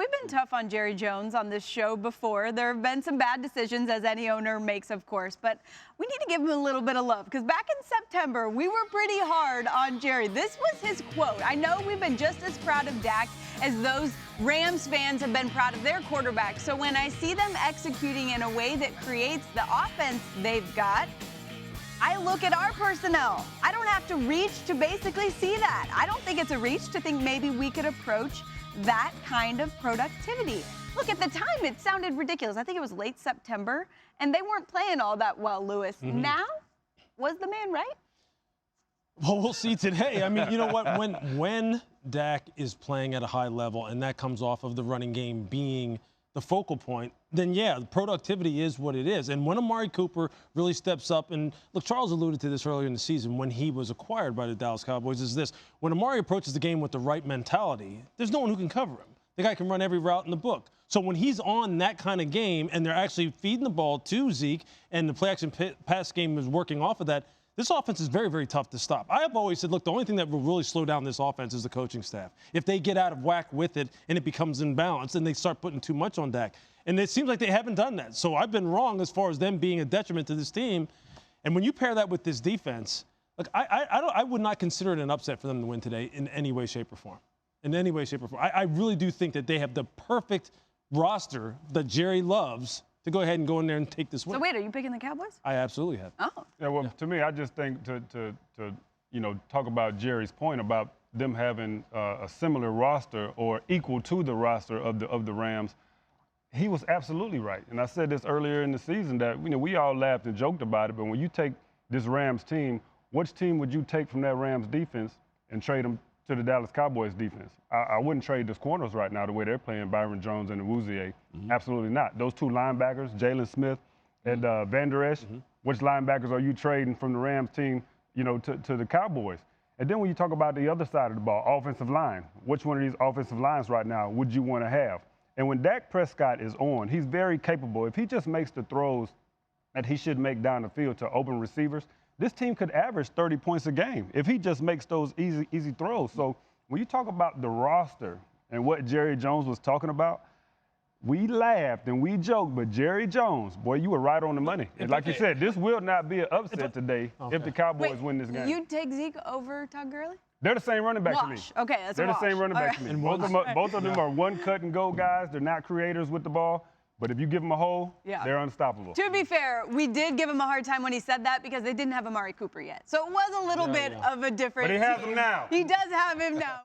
we've been tough on Jerry Jones on this show before. There have been some bad decisions, as any owner makes, of course, but we need to give him a little bit of love, because back in September, we were pretty hard on Jerry. This was his quote. I know we've been just as proud of Dak as those Rams fans have been proud of their quarterback. So when I see them executing in a way that creates the offense they've got, I look at our personnel. I don't have to reach to basically see that. I don't think it's a reach to think maybe we could approach that kind of productivity. Look, at the time, it sounded ridiculous. I think it was late September, and they weren't playing all that well, Lewis. Now, was the man right? Well, we'll see today. I mean, you know what? When Dak is playing at a high level and that comes off of the running game being the focal point, then yeah, productivity is what it is. And when Amari Cooper really steps up, and look, Charles alluded to this earlier in the season when he was acquired by the Dallas Cowboys, is this: when Amari approaches the game with the right mentality, there's no one who can cover him. The guy can run every route in the book. So when he's on that kind of game and they're actually feeding the ball to Zeke and the play action pass game is working off of that, this offense is very, very tough to stop. I have always said, look, the only thing that will really slow down this offense is the coaching staff. If they get out of whack with it and it becomes imbalanced, then they start putting too much on Dak. And it seems like they haven't done that. So I've been wrong as far as them being a detriment to this team. And when you pair that with this defense, look, I would not consider it an upset for them to win today in any way, shape, or form. In any way, shape, or form. I really do think that they have the perfect roster that Jerry loves to go ahead and go in there and take this win. So wait, are you picking the Cowboys? I absolutely have. Oh. Yeah, well, to me, I just think to talk about Jerry's point about them having a similar roster or equal to the roster of the Rams, he was absolutely right. And I said this earlier in the season that we all laughed and joked about it, but when you take this Rams team, which team would you take from that Rams defense and trade them to the Dallas Cowboys defense? I wouldn't trade those corners right now the way they're playing, Byron Jones and Awuzie. Absolutely not. Those two linebackers, Jalen Smith and Van Der Esch, which linebackers are you trading from the Rams team, to the Cowboys? And then when you talk about the other side of the ball, offensive line, which one of these offensive lines right now would you want to have? And when Dak Prescott is on, he's very capable. If he just makes the throws that he should make down the field to open receivers, this team could average 30 points a game if he just makes those easy throws. So when you talk about the roster and what Jerry Jones was talking about, we laughed and we joked, but Jerry Jones, boy, you were right on the money. And like you said, this will not be an upset today if the Cowboys win this game. You'd take Zeke over Todd Gurley? They're the same running back to me. Okay, that's They're a wash. the same running back to me. Both of them are one cut and go guys. They're not creators with the ball. But if you give them a hole, they're unstoppable. To be fair, we did give him a hard time when he said that because they didn't have Amari Cooper yet. So it was a little bit of a difference. But he has him now. He does have him now.